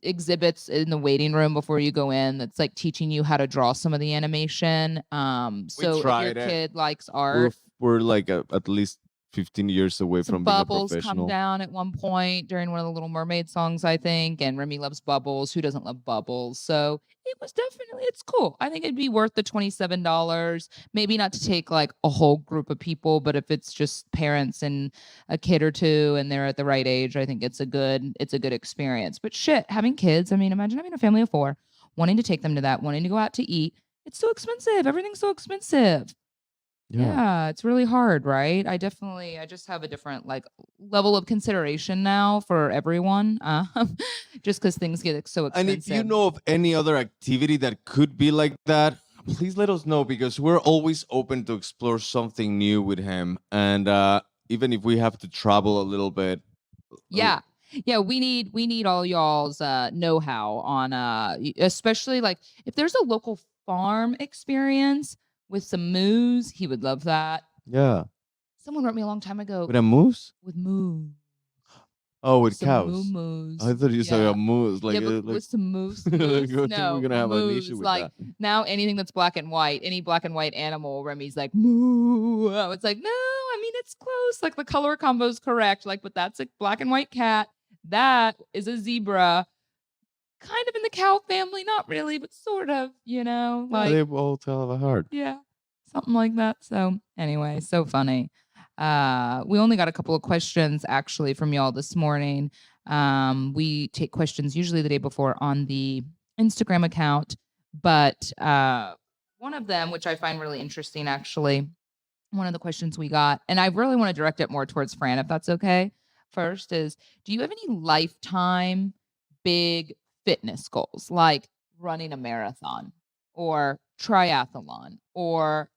exhibits in the waiting room before you go in that's like teaching you how to draw some of the animation. So if your kid likes art, we're like at least 15 years away from being a professional. Bubbles come down at one point during one of the Little Mermaid songs, I think, and Remy loves Bubbles. Who doesn't love Bubbles? So it's cool. I think it'd be worth the $27. Maybe not to take like a whole group of people, but if it's just parents and a kid or two and they're at the right age, I think it's a good experience. But shit, having kids, I mean, imagine having a family of 4, wanting to take them to that, wanting to go out to eat. It's so expensive. Everything's so expensive. Yeah, it's really hard, right? I just have a different like level of consideration now for everyone, just because things get so expensive. And if you know of any other activity that could be like that, please let us know, because we're always open to explore something new with him. And even if we have to travel a little bit. Yeah. We need all y'all's know-how on especially like if there's a local farm experience with some moose, he would love that. Yeah. Someone wrote me a long time ago. With a moose? With moose. Oh, with cows. Moose. I thought you said a moose. Like, with some moose. No, we're gonna have an issue with like, that. Now anything that's black and white, any black and white animal, Remy's like, moo. It's like, no, I mean, it's close. Like the color combo is correct. Like, but that's a black and white cat. That is a zebra. Kind of in the cow family, not really, but sort of, like they both have a heart. Yeah, something like that. So anyway, so funny. We only got a couple of questions actually from y'all this morning. We take questions usually the day before on the Instagram account, but one of them, which I find really interesting, actually, one of the questions we got, and I really want to direct it more towards Fran, if that's okay. First is, do you have any lifetime big fitness goals, like running a marathon or triathlon or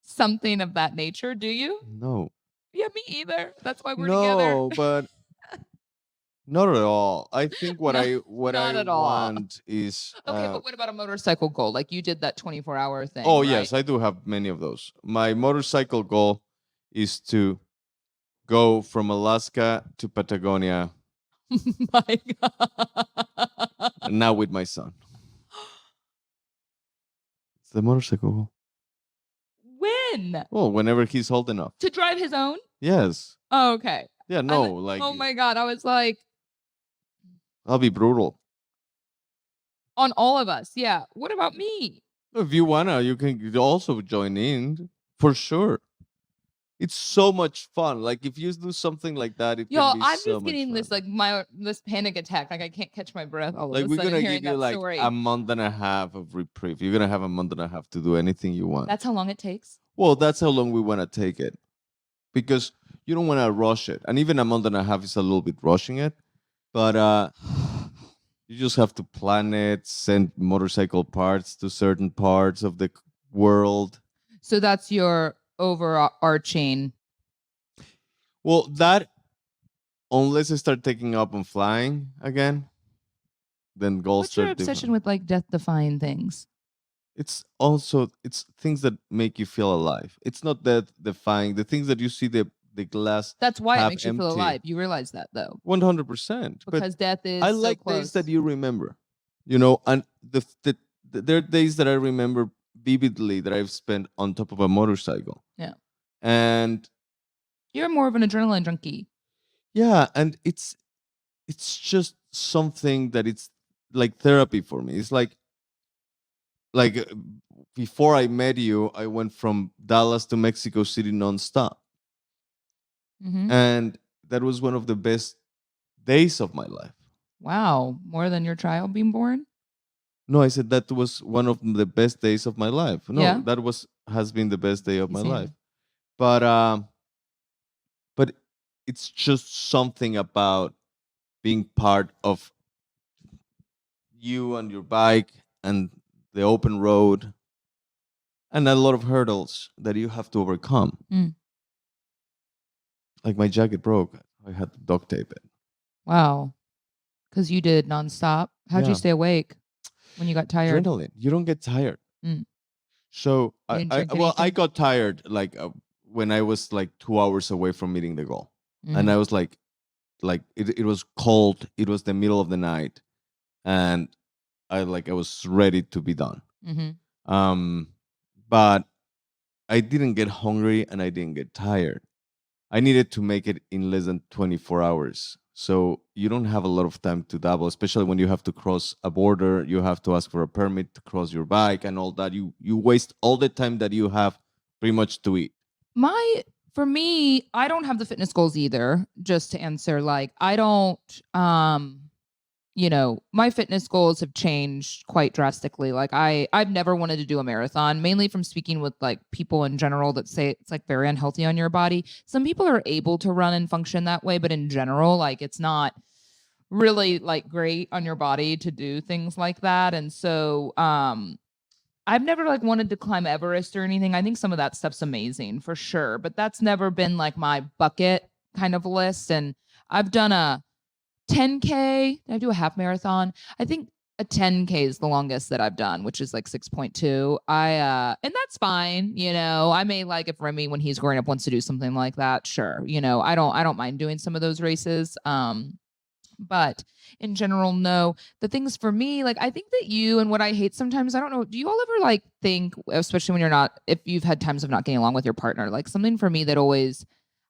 something of that nature? Do you? No. Yeah, me either. That's why we're together. No, but not at all. I think what I want is okay, but what about a motorcycle goal? Like you did that 24-hour thing. Oh, right? yes, I do have many of those. My motorcycle goal is to go from Alaska to Patagonia My God. And now with my son. It's the motorcycle. When? Well, whenever he's old enough. To drive his own? Yes. Oh, okay. Yeah, no, like oh my God. I was like, I'll be brutal. on all of us. Yeah. What about me? If you wanna, you can also join in for sure. It's so much fun. Like if you do something like that, it can Y'all, be I'm so just much getting fun. this this panic attack. Like I can't catch my breath all Like of a we're sudden gonna hearing give you that like story. a month and a half of reprieve. You're gonna have a month and a half to do anything you want. That's how long it takes. Well, that's how long we want to take it, because you don't want to rush it. And even a month and a half is a little bit rushing it, but you just have to plan it, send motorcycle parts to certain parts of the world. So that's your overarching. Well, that unless I start taking up on flying again, then goals What's your start obsession different. with like death-defying things? It's things that make you feel alive. It's not that defying the things that you see the glass That's why it half makes you feel empty. alive. You realize that though, 100%. But because death is I so like close. days that you remember, and there are days that I remember vividly that I've spent on top of a motorcycle. Yeah. And You're more of an adrenaline junkie. yeah, and it's just something that it's like therapy for me. It's like uh, before I met you, I went from Dallas to Mexico City nonstop. Mm-hmm. And that was one of the best days of my life. Wow, more than your child being born? No, I said that was one of the best days of my life. No, Yeah. that has been the best day of He's my saying life. But it's just something about being part of you and your bike and the open road and a lot of hurdles that you have to overcome. Mm. Like my jacket broke. I had to duct tape it. Wow. Because you did nonstop. How'd Yeah. you stay awake when you got tired? Adrenaline. You don't get tired. Mm. So You didn't I drink well, I anything? got tired like when I was like 2 hours away from meeting the goal, and Mhm. I was like it was cold. It was the middle of the night, and I was ready to be done. Mhm. But I didn't get hungry and I didn't get tired. I needed to make it in less than 24 hours. So you don't have a lot of time to dabble, especially when you have to cross a border. You have to ask for a permit to cross your bike and all that. You waste all the time that you have pretty much to eat. For me, I don't have the fitness goals either, just to answer. Like, I don't, my fitness goals have changed quite drastically. Like I've never wanted to do a marathon, mainly from speaking with like people in general that say it's like very unhealthy on your body. Some people are able to run and function that way, but in general, like it's not really like great on your body to do things like that. And so I've never like wanted to climb Everest or anything. I think some of that stuff's amazing for sure, but that's never been like my bucket kind of list. And I've done a 10K. Did I do a half marathon? I think a 10K is the longest that I've done, which is like 6.2. And that's fine. I may like if Remy when he's growing up wants to do something like that, sure. I don't mind doing some of those races. But in general, no. The things for me, like I think that you and what I hate sometimes, I don't know, do you all ever like think, especially when you're not, if you've had times of not getting along with your partner, like something for me that always,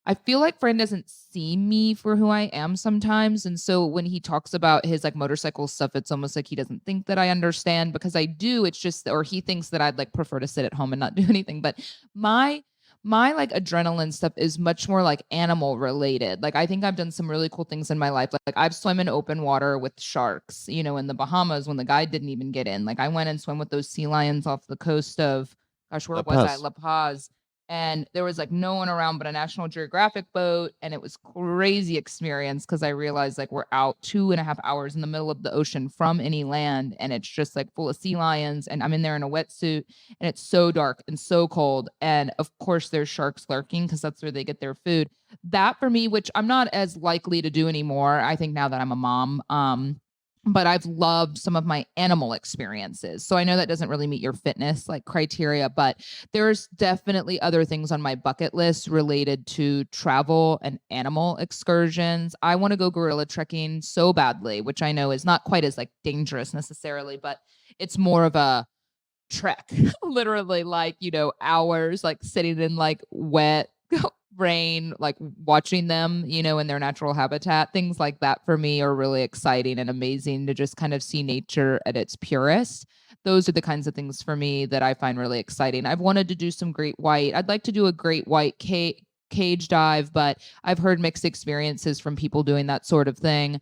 I feel like Fran doesn't see me for who I am sometimes. And so when he talks about his like motorcycle stuff, it's almost like he doesn't think that I understand because I do. It's just, or he thinks that I'd like prefer to sit at home and not do anything. But my like adrenaline stuff is much more like animal related. Like I think I've done some really cool things in my life. Like I've swum in open water with sharks, in the Bahamas when the guide didn't even get in. Like I went and swam with those sea lions off the coast of, gosh, where La was I? Paz. La Paz. And there was like no one around but a National Geographic boat. And it was crazy experience because I realized like we're out 2.5 hours in the middle of the ocean from any land. And it's just like full of sea lions. And I'm in there in a wetsuit and it's so dark and so cold. And of course, there's sharks lurking because that's where they get their food. That for me, which I'm not as likely to do anymore, I think now that I'm a mom, but I've loved some of my animal experiences. So I know that doesn't really meet your fitness like criteria, but there's definitely other things on my bucket list related to travel and animal excursions. I want to go gorilla trekking so badly, which I know is not quite as like dangerous necessarily, but it's more of a trek, literally like, hours like sitting in like wet rain, like watching them, in their natural habitat. Things like that for me are really exciting and amazing to just kind of see nature at its purest. Those are the kinds of things for me that I find really exciting. I've wanted to do some great white. I'd like to do a great white cage dive, but I've heard mixed experiences from people doing that sort of thing.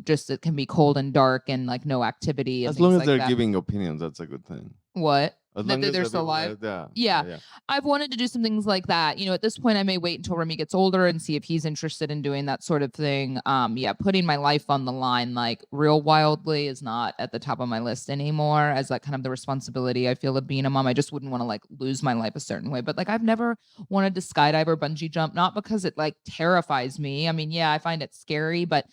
Just it can be cold and dark and like no activity and As long things as like they're that. giving opinions, that's a good thing. What? As That long as they're the still people alive? yeah, Yeah. yeah. I've wanted to do some things like that. At this point, I may wait until Remy gets older and see if he's interested in doing that sort of thing. Yeah, putting my life on the line, like real wildly, is not at the top of my list anymore as like kind of the responsibility I feel of being a mom. I just wouldn't want to like lose my life a certain way. But like I've never wanted to skydive or bungee jump, not because it like terrifies me. I mean, yeah, I find it scary, but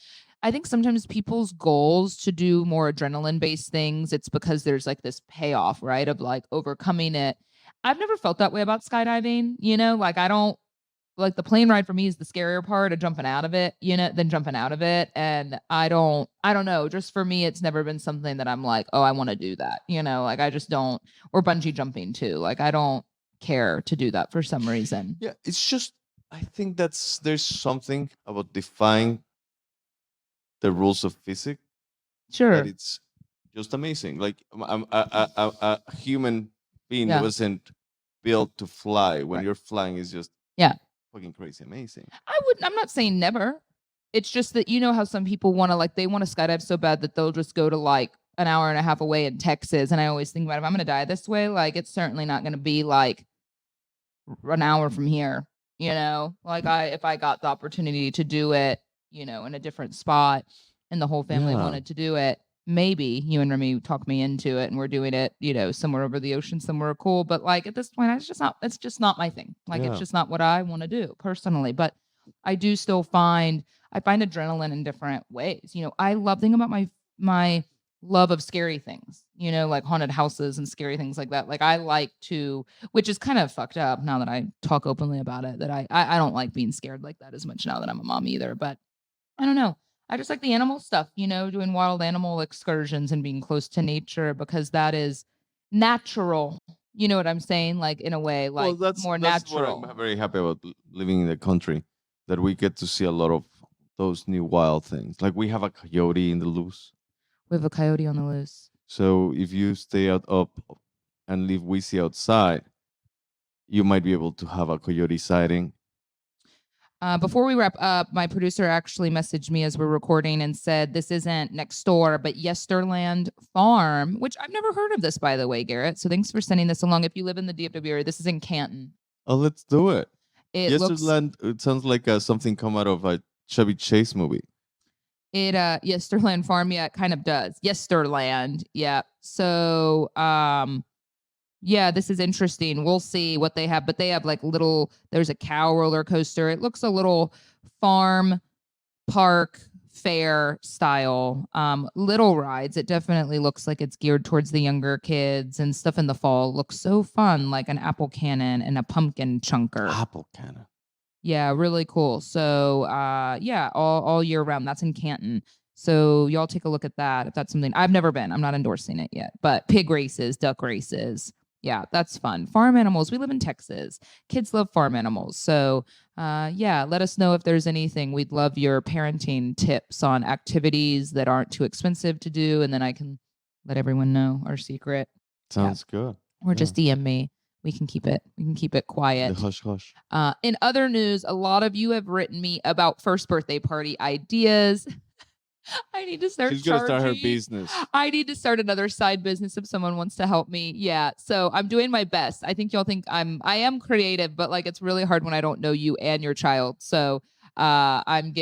I think sometimes people's goals to do more adrenaline based things, it's because there's like this payoff, right? Of like overcoming it. I've never felt that way about skydiving, like I don't like the plane ride for me is the scarier part of jumping out of it, than jumping out of it. And I don't know. Just for me, it's never been something that I'm like, oh, I want to do that, like I just don't, or bungee jumping too. Like I don't care to do that for some reason. Yeah, it's just I think there's something about defying the rules of physics that Sure. it's just amazing. Like a human being Yeah. wasn't built to fly. When Right. you're flying, is just Yeah. fucking crazy amazing. I'm not saying never. It's just that how some people want to like they want to skydive so bad that they'll just go to like an hour and a half away in Texas. And I always think about if I'm gonna die this way, like it's certainly not gonna be like an hour from here, Like if I got the opportunity to do it, in a different spot and the whole family Yeah. wanted to do it, maybe you and Remy talk me into it and we're doing it, somewhere over the ocean, somewhere cool. But like at this point, it's just not my thing. Like it's Yeah. just not what I want to do personally. But I do still find adrenaline in different ways. I love thinking about my love of scary things, like haunted houses and scary things like that. Like I like to, which is kind of fucked up now that I talk openly about it, that I don't like being scared like that as much now that I'm a mom either. But I don't know. I just like the animal stuff, doing wild animal excursions and being close to nature because that is natural. You know what I'm saying? Like in a way, Well, like that's more what natural. I'm very happy about living in the country, that we get to see a lot of those new wild things. Like we have a coyote in the loose. We have a coyote on the loose. So if you stay up and leave Wheezy outside, you might be able to have a coyote sighting. Before we wrap up, my producer actually messaged me as we're recording and said this isn't next door, but Yesterland Farm, which I've never heard of this, by the way, Garrett. So thanks for sending this along. If you live in the DFW area, this is in Canton. Oh, let's do it. It looks Yesterland, it sounds like something come out of a Chevy Chase movie. Yesterland Farm, yeah, it kind of does. Yesterland, yeah. So yeah, this is interesting. We'll see what they have, but they have like there's a cow roller coaster. It looks a little farm park fair style. Little rides. It definitely looks like it's geared towards the younger kids, and stuff in the fall looks so fun, like an apple cannon and a pumpkin chunker. Apple cannon. Yeah, really cool. So yeah, all year round. That's in Canton. So y'all take a look at that if that's something. I've never been. I'm not endorsing it yet. But pig races, duck races. Yeah, that's fun. Farm animals. We live in Texas. Kids love farm animals. So yeah, let us know if there's anything. We'd love your parenting tips on activities that aren't too expensive to do, and then I can let everyone know our secret. Sounds good. Or just DM me. We can keep it quiet. The hush hush. In other news, a lot of you have written me about first birthday party ideas. I need to start She's gonna start her charging. business. I need to start another side business if someone wants to help me. Yeah. So I'm doing my best. I think y'all think I am creative, but like it's really hard when I don't know you and your child. So I'm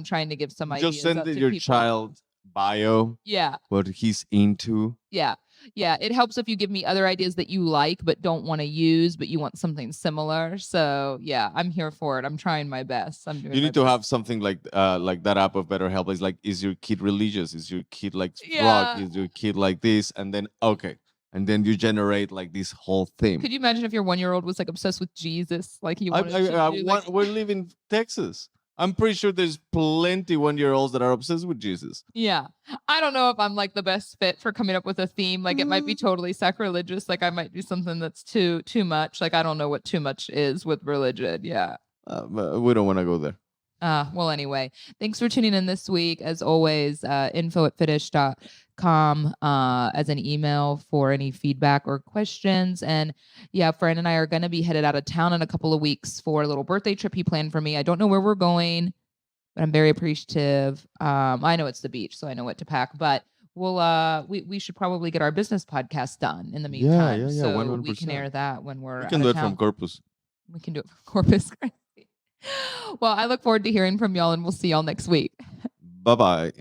trying to give some ideas. Just send out to your people. child bio. Yeah. What he's into. Yeah. yeah, it helps if you give me other ideas that you like but don't want to use, but you want something similar. So yeah, I'm here for it. I'm trying my best. I'm doing You my need to best. have something like that app of BetterHelp. Is like, is your kid religious? Is your kid like rock? Yeah. Is your kid like this? And then okay, and then you generate like this whole theme. Could you imagine if your 1-year-old was like obsessed with Jesus? Like he wanted you to I do like want. We live in Texas. I'm pretty sure there's plenty 1-year-olds that are obsessed with Jesus. yeah. I don't know if I'm like the best fit for coming up with a theme. Like it might be totally sacrilegious. Like I might do something that's too much. Like I don't know what too much is with religion. Yeah. But we don't want to go there. Well, anyway, thanks for tuning in this week. As always, info@fitish.com as an email for any feedback or questions. And yeah, Fran and I are going to be headed out of town in a couple of weeks for a little birthday trip he planned for me. I don't know where we're going, but I'm very appreciative. I know it's the beach, so I know what to pack, but we should probably get our business podcast done in the meantime. Yeah, So 100%. we can air that when we're We out can of do it town. from Corpus. We can do it from Corpus Christi. Well, I look forward to hearing from y'all, and we'll see y'all next week. Bye bye.